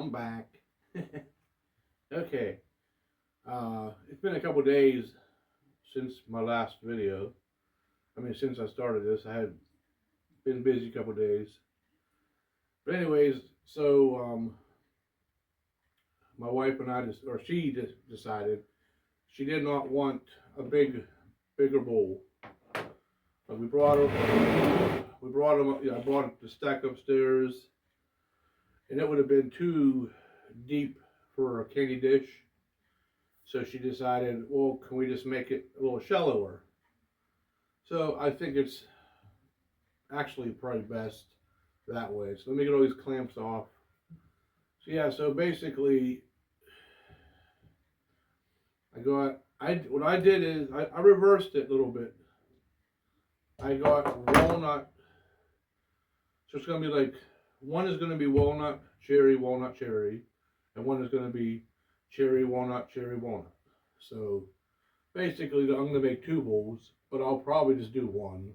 I'm back. Okay. It's been a couple days since my last video. I mean, since I started this, I had been busy a couple days. But anyways, so my wife and I she just decided she did not want a bigger bowl. But we brought them. Yeah, I brought the stack upstairs, and it would have been too deep for a candy dish. So she decided, well, can we just make it a little shallower? So I think it's actually probably best that way. So let me get all these clamps off. So yeah, so basically, what I did is I reversed it a little bit. I got walnut. So it's gonna be like, one is gonna be walnut, cherry, and one is gonna be cherry, walnut. So basically, I'm gonna make two bowls, but I'll probably just do one.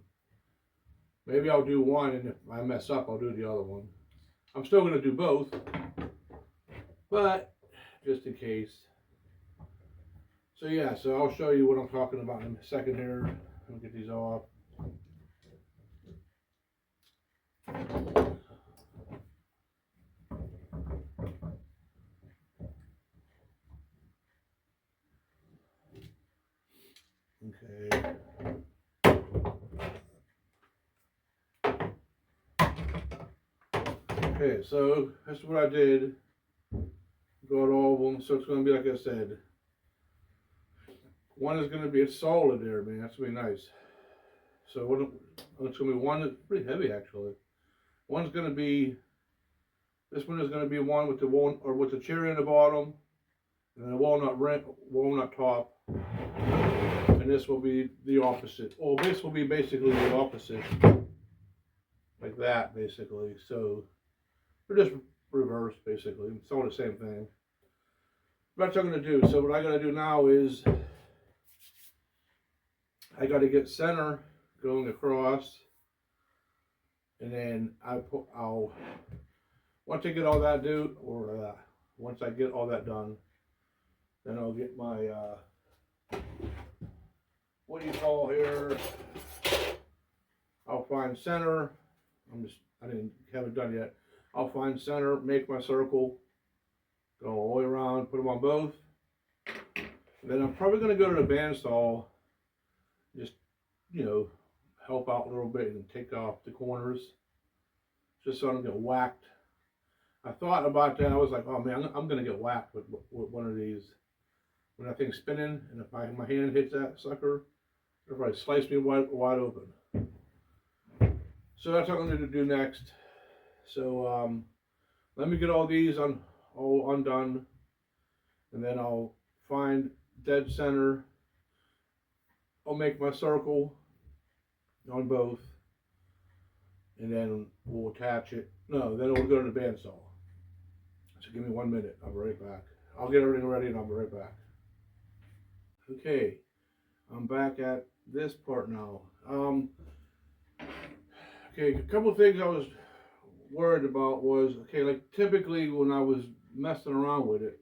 Maybe I'll do one, and if I mess up, I'll do the other one. I'm still gonna do both, but just in case. So yeah, so I'll show you what I'm talking about in a second here. I'll get these off. Okay. Okay, so that's what I did. Got all of them, so it's going to be like I said. One is going to be a solid there, man. That's going to be nice. So it's going to be one that's pretty heavy actually. One's going to be, this one is going to be one with the cherry in the bottom, and then a walnut top. And this will be the opposite. Well, this will be basically the opposite, like that basically. So we're just reversed basically. It's all the same thing. That's what I'm going to do. So what I got to do now is I got to get center going across, and then once I get all that once I get all that done, then I'll get my what do you call here? I'll find center. I didn't have it done yet. I'll find center, make my circle, go all the way around, put them on both. And then I'm probably going to go to the bandsaw, just, help out a little bit and take off the corners, just so I don't get whacked. I thought about that. I was like, oh man, I'm going to get whacked with one of these. When that thing's spinning, and if my hand hits that sucker, it'll probably slice me wide open. So that's what I'm going to do next. So let me get all these all undone, and then I'll find dead center. I'll make my circle on both, and then we'll attach it. No, then we'll go to the bandsaw. So give me 1 minute. I'll be right back. I'll get everything ready and I'll be right back. Okay, I'm back at this part now. Okay, a couple of things I was worried about was, okay, like typically when I was messing around with it,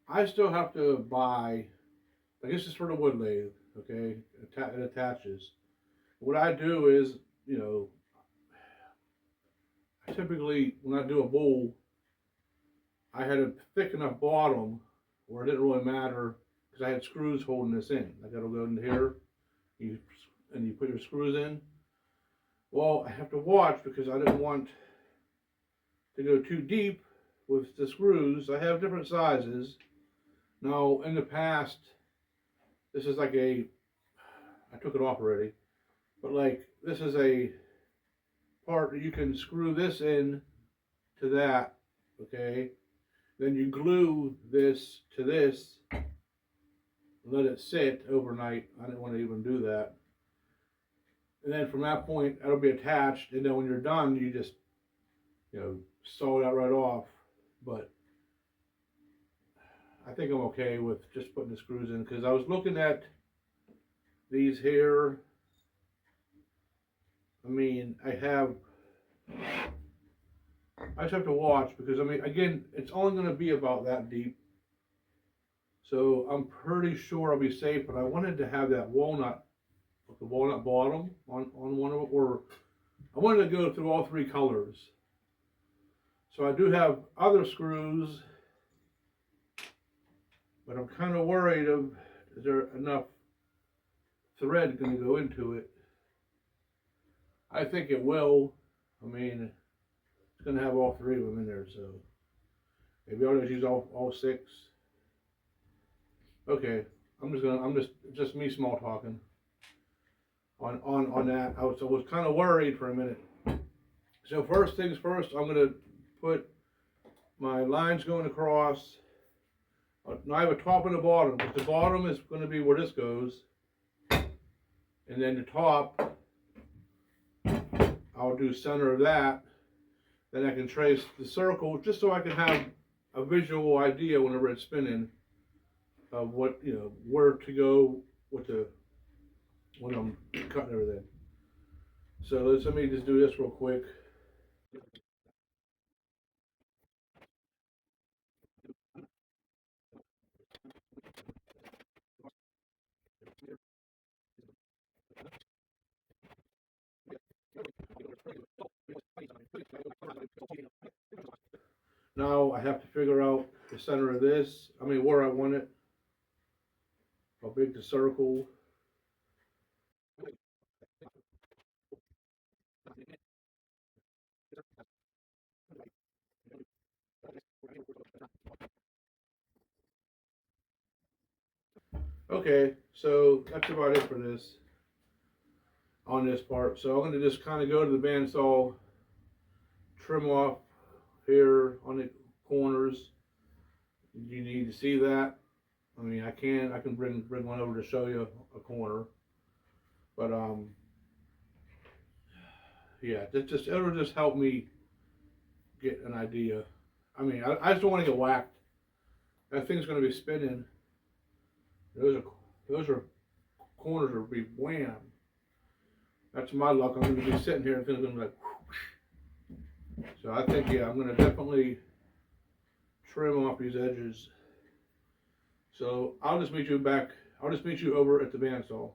I still have to buy, I guess it's for the wood lathe, okay, it attaches. What I do is, I typically, when I do a bowl, I had a thick enough bottom where it didn't really matter, because I had screws holding this in. I gotta go in here, and you put your screws in. Well, I have to watch because I didn't want to go too deep with the screws. I have different sizes. Now, in the past, this is like I took it off already, but like this is a part that you can screw this in to that, okay? Then you glue this to this, let it sit overnight. I didn't want to even do that. And then from that point, it'll be attached, and then when you're done, you just, saw that right off. But I think I'm okay with just putting the screws in, because I was looking at these here. I mean, I have I just have to watch because I mean, again, it's only going to be about that deep. So I'm pretty sure I'll be safe, but I wanted to have that walnut, the walnut bottom on one of them, or I wanted to go through all three colors. So I do have other screws, but I'm kind of worried of, is there enough thread going to go into it? I think it will. I mean, it's going to have all three of them in there, so maybe I'll just use all six. Okay, I'm just me small talking on that. I was kind of worried for a minute. So first things first, I'm gonna put my lines going across. Now I have a top and a bottom, but the bottom is going to be where this goes, and then the top, I'll do center of that. Then I can trace the circle just so I can have a visual idea whenever it's spinning of what, you know, where to go with the when I'm cutting everything. So let me just do this real quick. Now I have to figure out the center of this. I mean, where I want it. How big the circle. Okay, so that's about it for this on this part. So I'm going to just kind of go to the bandsaw, trim off here on the corners. You need to see that. I mean, I can bring one over to show you a corner, but yeah, it'll just help me get an idea. I mean, I just don't want to get whacked. That thing's going to be spinning. Those are those are corners are be wham. That's my luck. I'm going to be sitting here and it's going to be like. Whoosh. So I think yeah, I'm going to definitely trim off these edges. So I'll just meet you back. I'll just meet you over at the bandsaw.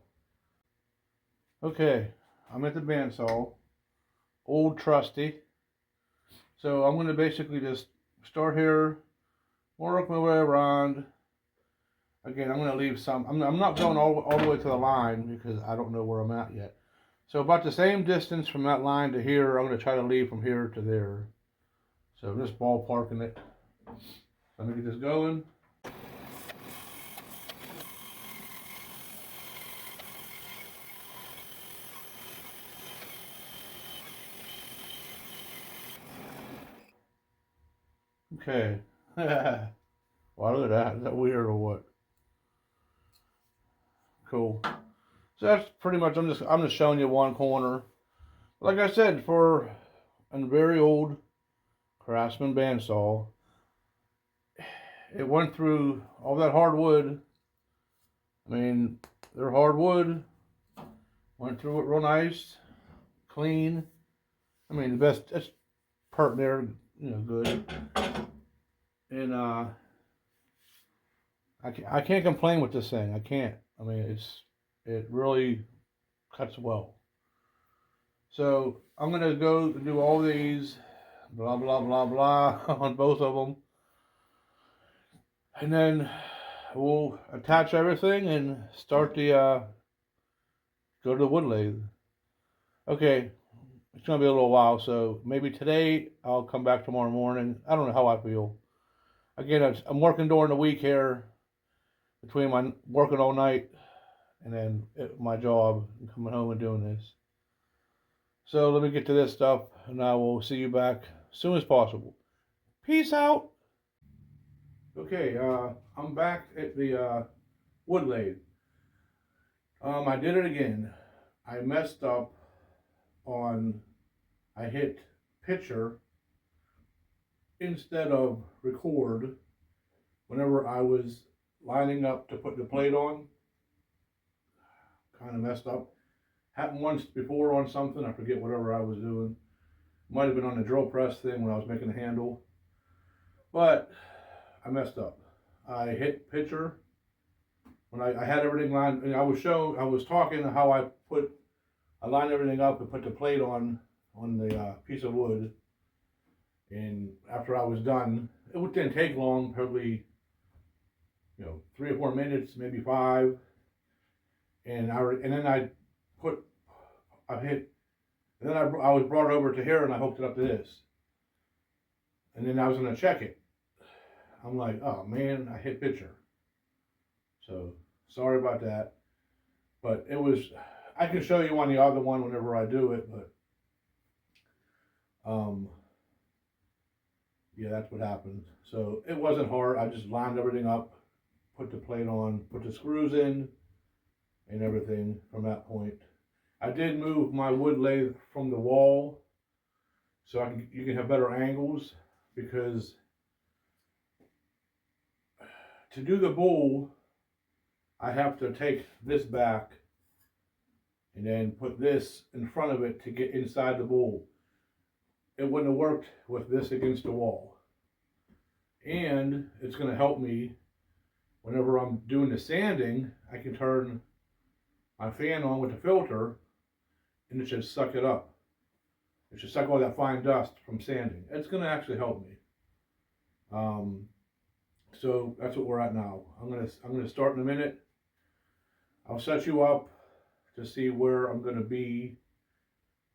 Okay, I'm at the bandsaw. Old trusty. So I'm going to basically just start here, work my way around. Again, I'm going to leave some. I'm not going all the way to the line because I don't know where I'm at yet. So about the same distance from that line to here, I'm going to try to leave from here to there. So I'm just ballparking it. Let me get this going. Okay. Wow, look at that. Is that weird or what? Cool. So that's pretty much. I'm just showing you one corner. Like I said, for a very old Craftsman bandsaw, it went through all that hardwood. I mean, they're hardwood. Went through it real nice, clean. I mean, the best. It's pert there, you know, good. And I can't complain with this thing. I can't. I mean, it really cuts well. So I'm gonna go do all these, blah blah blah blah, on both of them, and then we'll attach everything and start the go to the wood lathe. Okay, it's gonna be a little while, so maybe today I'll come back tomorrow morning. I don't know how I feel. Again, I'm working during the week here between my working all night and then my job and coming home and doing this. So let me get to this stuff, and I will see you back as soon as possible. Peace out. Okay, I'm back at the wood lathe. I did it again. I messed up on. I hit picture instead of record whenever I was lining up to put the plate on. Kind of messed up. Happened once before on something. I forget whatever I was doing. Might have been on the drill press thing when I was making the handle. But I messed up. I hit pitcher when I had everything lined, and I was talking how I lined everything up and put the plate on the piece of wood. And after I was done, it didn't take long, probably 3 or 4 minutes, maybe 5. And then I hit, and then I was brought over to here and I hooked it up to this. And then I was gonna check it. I'm like, oh man, I hit pitcher. So sorry about that. But I can show you on the other one whenever I do it, but yeah, that's what happened. So it wasn't hard. I just lined everything up, put the plate on, put the screws in, and everything from that point. I did move my wood lathe from the wall so you can have better angles, because to do the bowl, I have to take this back and then put this in front of it to get inside the bowl. It wouldn't have worked with this against the wall. And it's going to help me whenever I'm doing the sanding. I can turn my fan on with the filter and it should suck it up. It should suck all that fine dust from sanding. It's going to actually help me. So that's what we're at now. I'm gonna start in a minute. I'll set you up to see where I'm gonna be,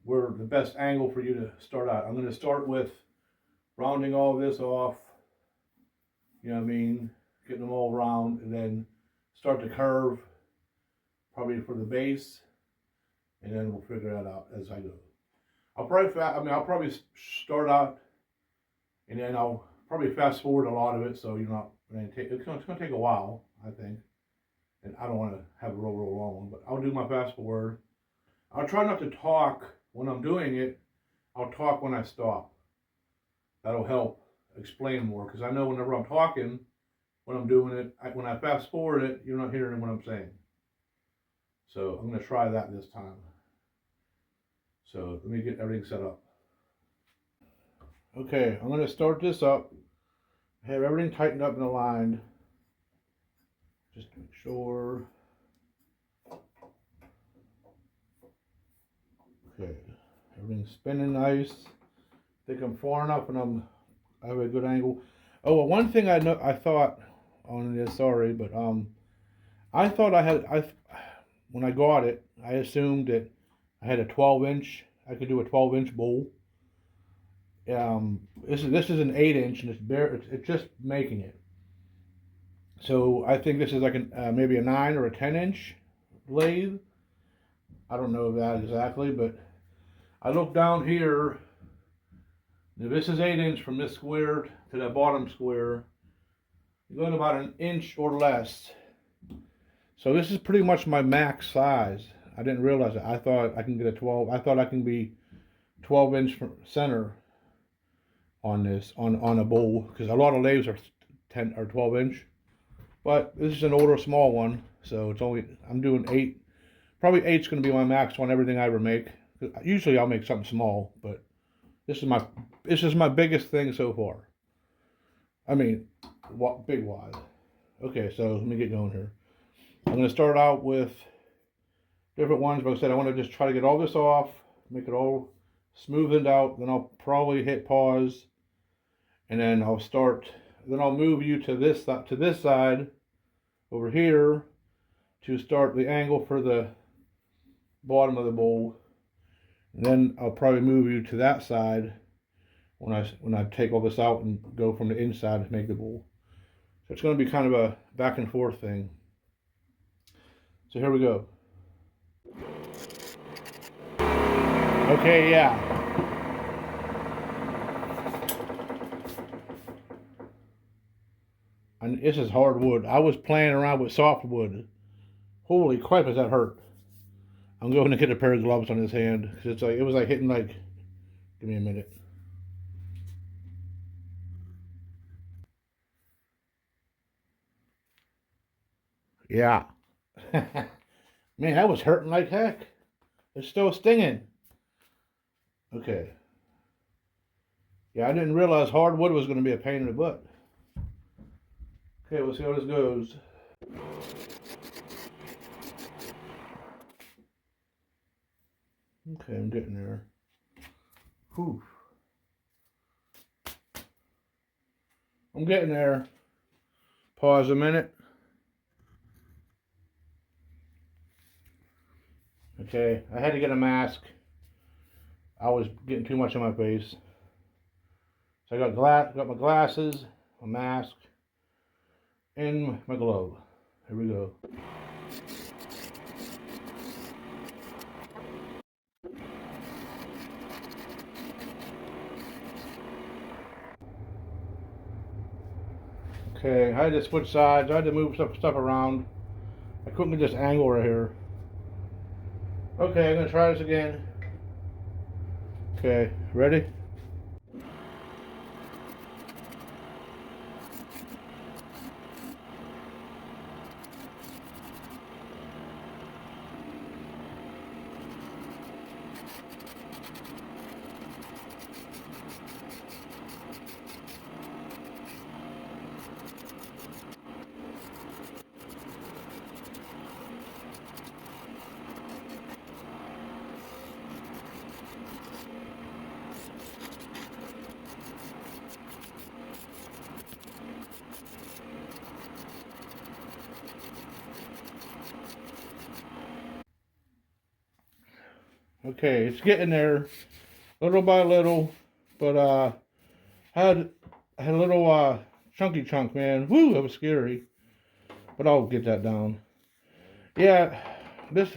where the best angle for you to start out. I'm gonna start with rounding all this off. You know what I mean? Getting them all round, and then start to curve, probably for the base, and then we'll figure that out as I go. I'll probably start out, and then I'll probably fast forward a lot of it, so you're not. It's going to take a while, I think, and I don't want to have a real long one, but I'll do my fast forward. I'll try not to talk when I'm doing it. I'll talk when I stop. That'll help explain more, because I know whenever I'm talking, when I'm doing it, when I fast forward it, you're not hearing what I'm saying. So I'm going to try that this time. So let me get everything set up. Okay, I'm going to start this up. Have everything tightened up and aligned. Just to make sure. Okay, everything's spinning nice. I think I'm far enough and I have a good angle. Oh, well, one thing I thought on this, sorry, but I thought when I got it, I assumed that I had a 12-inch. I could do a 12-inch bowl. This is an 8-inch, and it's just making it. So I think this is like maybe a 9 or a 10-inch lathe. I don't know that exactly, but I look down here. Now this is 8-inch from this square to that bottom square. You're going about an inch or less. So this is pretty much my max size. I didn't realize it. I thought I can get a 12. I thought I can be 12-inch from center on this, on a bowl, because a lot of lathes are 10 or 12-inch, but this is an older small one, so I'm doing 8. Probably 8's going to be my max on everything I ever make. Usually I'll make something small, but this is my biggest thing so far. I mean, big wide. Okay, so let me get going here. I'm going to start out with different ones, but like I said, I want to just try to get all this off, make it all smoothed out. Then I'll probably hit pause, and then I'll move you to this side over here to start the angle for the bottom of the bowl. And then I'll probably move you to that side when I take all this out and go from the inside to make the bowl. So it's going to be kind of a back and forth thing. So here we go. Okay, yeah. And this is hardwood. I was playing around with softwood. Holy crap, does that hurt? I'm going to get a pair of gloves on his hand. It was like hitting like, give me a minute. Yeah. Man, that was hurting like heck. It's still stinging. Okay. Yeah, I didn't realize hardwood was going to be a pain in the butt. Okay, we'll see how this goes. Okay, I'm getting there. Whew. I'm getting there. Pause a minute. Okay, I had to get a mask. I was getting too much on my face. So I got my glasses, my mask, and my glove. Here we go. Okay, I had to switch sides. I had to move stuff around. I couldn't get this angle right here. Okay, I'm gonna try this again. Okay, ready? Okay, it's getting there, little by little, but had a little chunky chunk, man. Woo, that was scary. But I'll get that down. Yeah, this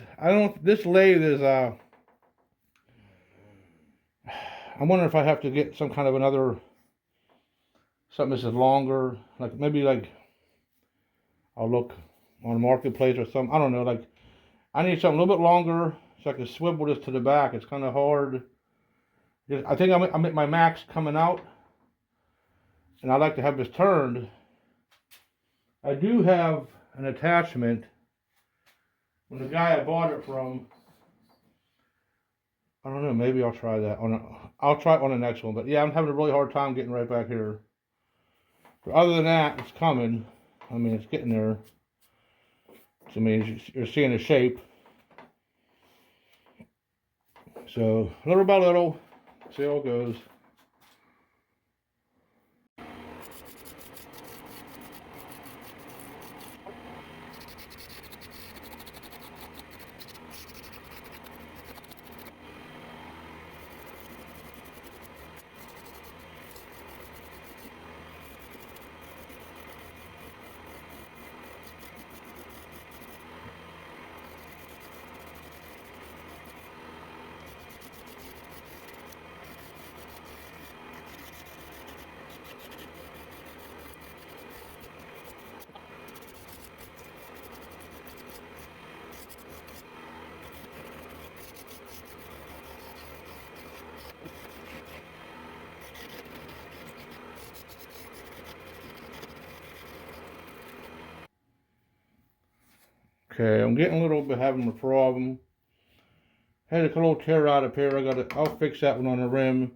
lathe is I'm wondering if I have to get some kind of another something that's longer, like maybe like I'll look on the marketplace or something. I don't know, like I need something a little bit longer so I can swivel this to the back. It's kind of hard. I think I'm at my max coming out, and I like to have this turned. I do have an attachment when the guy I bought it from. I don't know, maybe I'll try that I'll try it on the next one. But yeah, I'm having a really hard time getting right back here. But other than that, it's coming. I mean, it's getting there. So, I mean, you're seeing the shape. So little by little, see how it goes. Okay, I'm getting a little bit having a problem. Had a little tear out up here. I'll fix that one on the rim.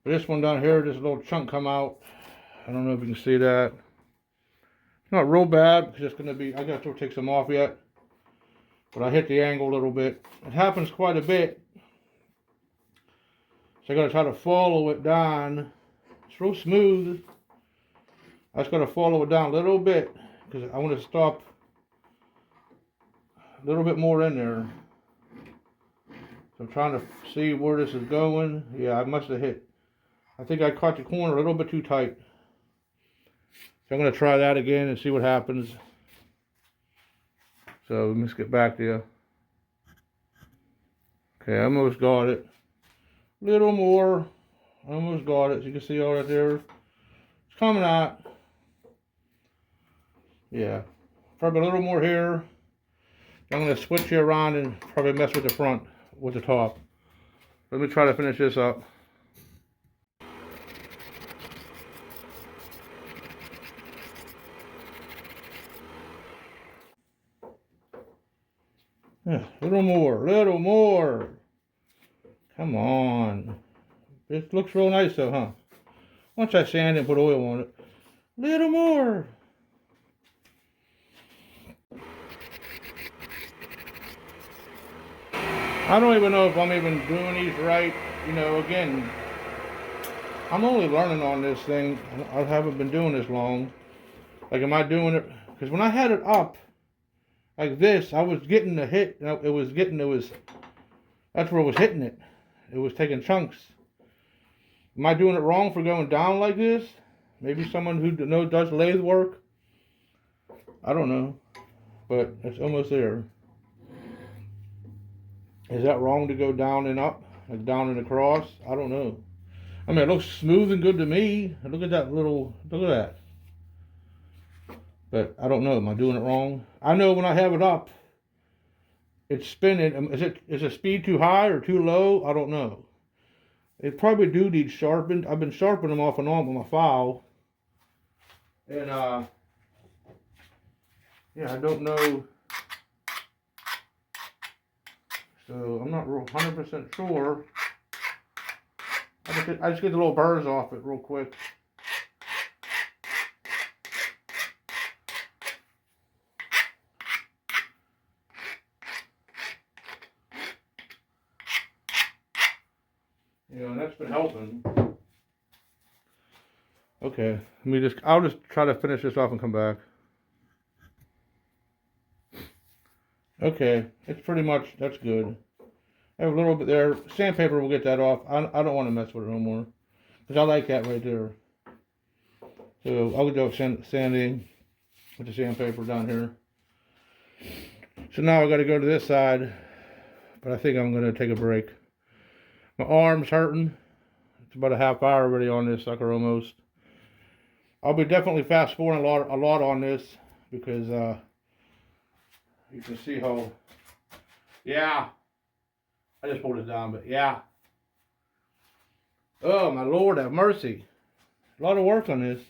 But this one down here, this little chunk come out. I don't know if you can see that. It's not real bad because it's gonna be. I got to take some off yet. But I hit the angle a little bit. It happens quite a bit. So I gotta try to follow it down. It's real smooth. I just gotta follow it down a little bit because I want to stop a little bit more in there. So I'm trying to see where this is going. Yeah, I must have hit. I think I caught the corner a little bit too tight. So I'm going to try that again and see what happens. So let's get back there. Okay, I almost got it. Little more. Almost got it. As you can see all right there. It's coming out. Yeah. Probably a little more here. I'm going to switch you around and probably mess with the front, with the top. Let me try to finish this up. Yeah, little more, little more. Come on. This looks real nice though, huh? Once I sand it and put oil on it. Little more. I don't even know if I'm even doing these right. You know, again, I'm only learning on this thing. I haven't been doing this long. Like, am I doing it? Because when I had it up like this, I was getting the hit. That's where it was hitting it. It was taking chunks. Am I doing it wrong for going down like this? Maybe someone who does lathe work. I don't know, but it's almost there. Is that wrong to go down and up, like down and across? I don't know. I mean, it looks smooth and good to me. Look at that look at that. But I don't know. Am I doing it wrong? I know when I have it up, it's spinning. Is the speed too high or too low? I don't know. It probably do need sharpened. I've been sharpening them off and on with my file. And yeah, I don't know. So I'm not real 100% sure. I just get the little burrs off it real quick. You know, and that's been helping. Okay, I'll just try to finish this off and come back. Okay, it's pretty much, that's good. I have a little bit there. Sandpaper will get that off. I don't want to mess with it no more. Because I like that right there. So I'll go sanding with the sandpaper down here. So now I got to go to this side. But I think I'm going to take a break. My arm's hurting. It's about a half hour already on this sucker almost. I'll be definitely fast forwarding a lot on this. Because you can see how, yeah. I just pulled it down, but yeah. Oh, my Lord, have mercy. A lot of work on this.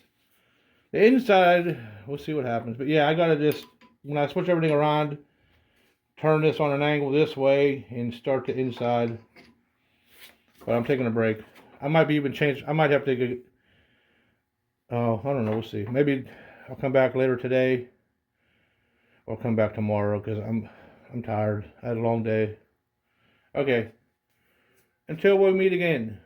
The inside, we'll see what happens. But yeah, I got to just, when I switch everything around, turn this on an angle this way and start the inside. But I'm taking a break. I might be even change. I might have to take oh, I don't know. We'll see. Maybe I'll come back later today. Or come back tomorrow because I'm tired. I had a long day. Okay. Until we meet again.